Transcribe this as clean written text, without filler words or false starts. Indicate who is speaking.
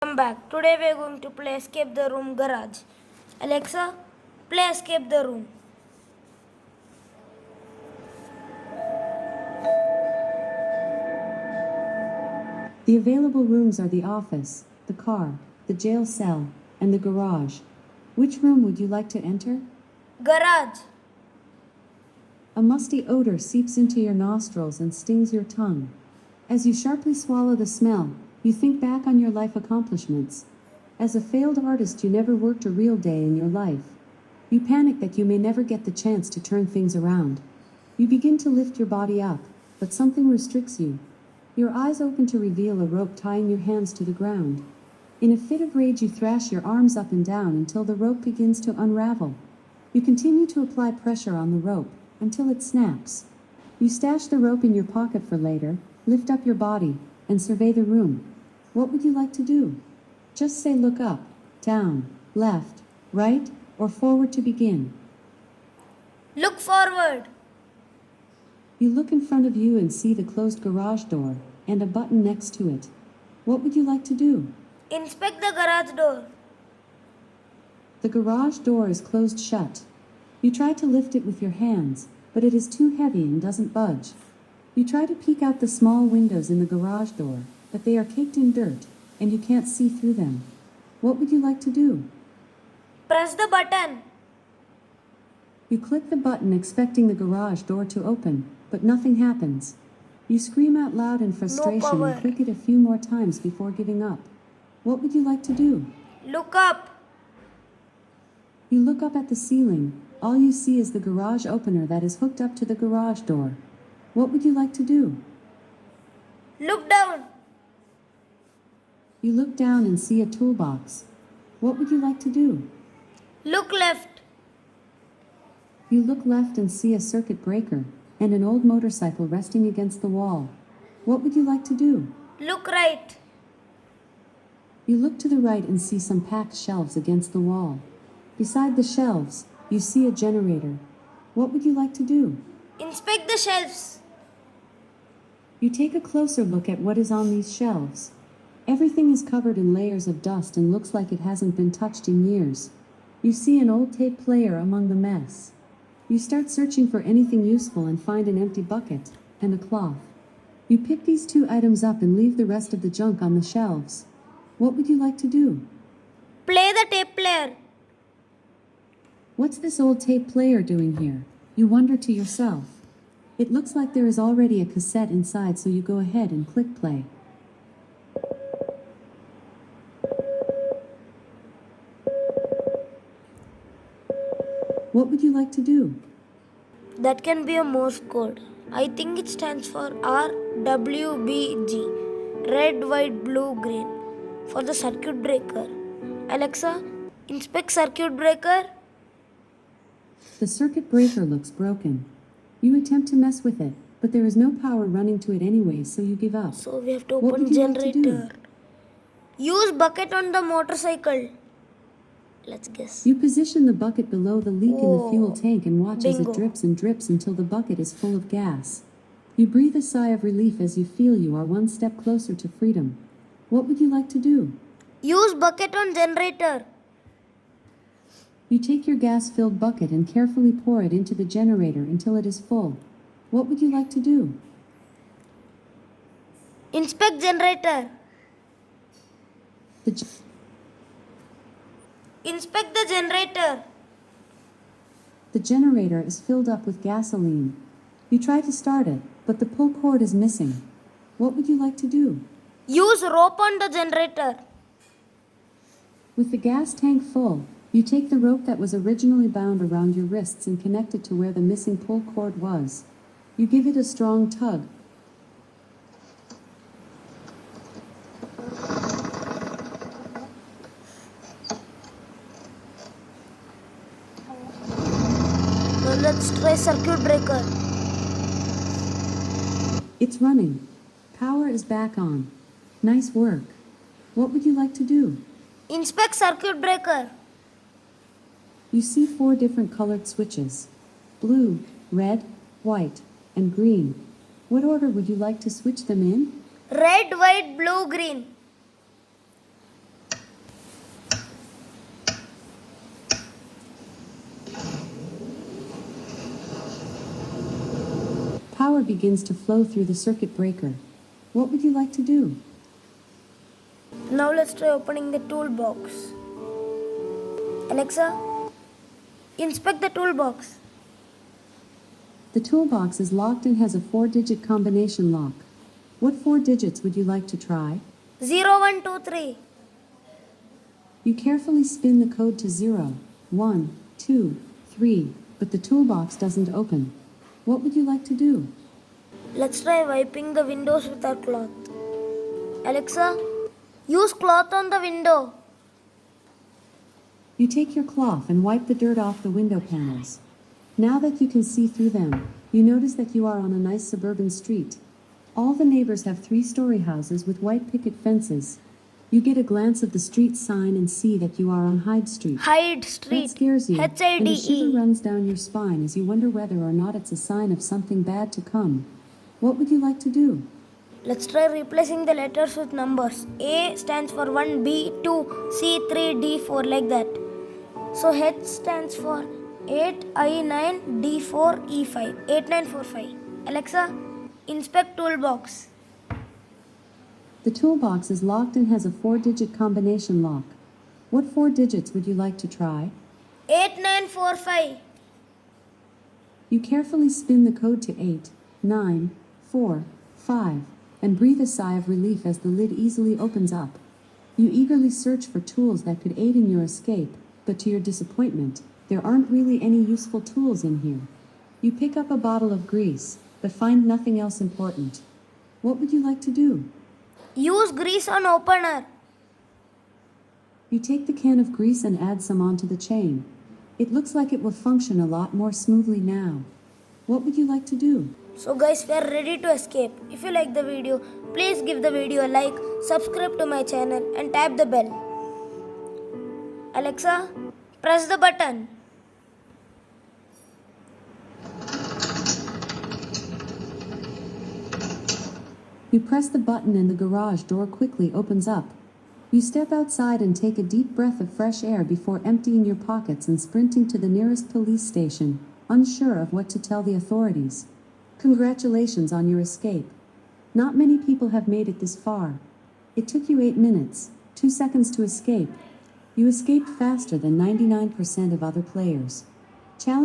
Speaker 1: Welcome back. Today we are going to play Escape the Room Garage. Alexa, play Escape the Room.
Speaker 2: The available rooms are the office, the car, the jail cell, and the garage. Which room would you like to enter?
Speaker 1: Garage.
Speaker 2: A musty odor seeps into your nostrils and stings your tongue. As you sharply swallow the smell, you think back on your life accomplishments. As a failed artist, you never worked a real day in your life. You panic that you may never get the chance to turn things around. You begin to lift your body up, but something restricts you. Your eyes open to reveal a rope tying your hands to the ground. In a fit of rage, you thrash your arms up and down until the rope begins to unravel. You continue to apply pressure on the rope until it snaps. You stash the rope in your pocket for later, lift up your body, and survey the room. What would you like to do? Just say look up, down, left, right, or forward to begin.
Speaker 1: Look forward.
Speaker 2: You look in front of you and see the closed garage door and a button next to it. What would you like to do?
Speaker 1: Inspect the garage door.
Speaker 2: The garage door is closed shut. You try to lift it with your hands, but it is too heavy and doesn't budge. You try to peek out the small windows in the garage door, but they are caked in dirt, and you can't see through them. What would you like to do?
Speaker 1: Press the button.
Speaker 2: You click the button expecting the garage door to open, but nothing happens. You scream out loud in frustration
Speaker 1: power.
Speaker 2: and click it a few more times before giving up. What would you like to do?
Speaker 1: Look up.
Speaker 2: You look up at the ceiling. All you see is the garage opener that is hooked up to the garage door. What would you like to do?
Speaker 1: Look down.
Speaker 2: You look down and see a toolbox. What would you like to do?
Speaker 1: Look left.
Speaker 2: You look left and see a circuit breaker and an old motorcycle resting against the wall. What would you like to do?
Speaker 1: Look right.
Speaker 2: You look to the right and see some packed shelves against the wall. Beside the shelves, you see a generator. What would you like to do?
Speaker 1: Inspect the shelves.
Speaker 2: You take a closer look at what is on these shelves. Everything is covered in layers of dust and looks like it hasn't been touched in years. You see an old tape player among the mess. You start searching for anything useful and find an empty bucket and a cloth. You pick these two items up and leave the rest of the junk on the shelves. What would you like to do?
Speaker 1: Play the tape player.
Speaker 2: What's this old tape player doing here? You wonder to yourself. It looks like there is already a cassette inside, so you go ahead and click play. What would you like to do?
Speaker 1: That can be a Morse code. I think it stands for RWBG. Red, white, blue, green. For the circuit breaker. Alexa, inspect circuit breaker.
Speaker 2: The circuit breaker looks broken. You attempt to mess with it, but there is no power running to it anyway, so you give up.
Speaker 1: So we have to
Speaker 2: What
Speaker 1: open
Speaker 2: would you like to do?
Speaker 1: generator. Use bucket on the motorcycle. Let's guess.
Speaker 2: You position the bucket below the leak in the fuel tank and watch as
Speaker 1: Bingo.
Speaker 2: it drips and drips until the bucket is full of gas. You breathe a sigh of relief as you feel you are one step closer to freedom. What would you like to do?
Speaker 1: Use bucket on generator.
Speaker 2: You take your gas-filled bucket and carefully pour it into the generator until it is full. What would you like to do?
Speaker 1: Inspect generator.
Speaker 2: The ge-
Speaker 1: Inspect the generator.
Speaker 2: The generator is filled up with gasoline. You try to start it, but the pull cord is missing. What would you like to do?
Speaker 1: Use rope on the generator.
Speaker 2: With the gas tank full, you take the rope that was originally bound around your wrists and connect it to where the missing pull cord was. You give it a strong tug.
Speaker 1: Now let's try circuit breaker.
Speaker 2: It's running. Power is back on. Nice work. What would you like to do?
Speaker 1: Inspect circuit breaker.
Speaker 2: You see 4 different colored switches. Blue, red, white, and green. What order would you like to switch them in?
Speaker 1: Red, white, blue, green.
Speaker 2: power begins to flow through the circuit breaker. What would you like to do?
Speaker 1: Now let's try opening the toolbox. Alexa, inspect the toolbox.
Speaker 2: The toolbox is locked and has a 4-digit combination lock. What 4 digits would you like to try?
Speaker 1: 0, 1, 2, 3.
Speaker 2: You carefully spin the code to 0, 1, 2, 3, but the toolbox doesn't open. What would you like to do?
Speaker 1: Let's try wiping the windows with our cloth. Alexa, use cloth on the window.
Speaker 2: You take your cloth and wipe the dirt off the window panels. Now that you can see through them, you notice that you are on a nice suburban street. All the neighbors have 3-story houses with white picket fences. You get a glance of the street sign and see that you are on Hyde Street.
Speaker 1: Hyde
Speaker 2: That
Speaker 1: Street.
Speaker 2: scares you, and a
Speaker 1: H-I-D-E.
Speaker 2: shiver runs down your spine as you wonder whether or not it's a sign of something bad to come. What would you like to do?
Speaker 1: Let's try replacing the letters with numbers. A stands for 1, B 2, C 3, D 4, like that. So H stands for 8, I 9, D 4, E 5. 8945. Alexa, inspect toolbox.
Speaker 2: The toolbox is locked and has a 4-digit combination lock. What 4 digits would you like to try?
Speaker 1: 8945.
Speaker 2: You carefully spin the code to 8, 9, 4, 5, and breathe a sigh of relief as the lid easily opens up. You eagerly search for tools that could aid in your escape, but to your disappointment, there aren't really any useful tools in here. You pick up a bottle of grease, but find nothing else important. What would you like to do?
Speaker 1: Use grease on opener.
Speaker 2: You take the can of grease and add some onto the chain. It looks like it will function a lot more smoothly now. What would you like to do?
Speaker 1: So guys, we are ready to escape. If you like the video, please give the video a like, subscribe to my channel and tap the bell. Alexa, press the button.
Speaker 2: You press the button and the garage door quickly opens up. You step outside and take a deep breath of fresh air before emptying your pockets and sprinting to the nearest police station, unsure of what to tell the authorities. Congratulations on your escape. Not many people have made it this far. It took you 8 minutes, 2 seconds to escape. You escaped faster than 99% of other players. Challenge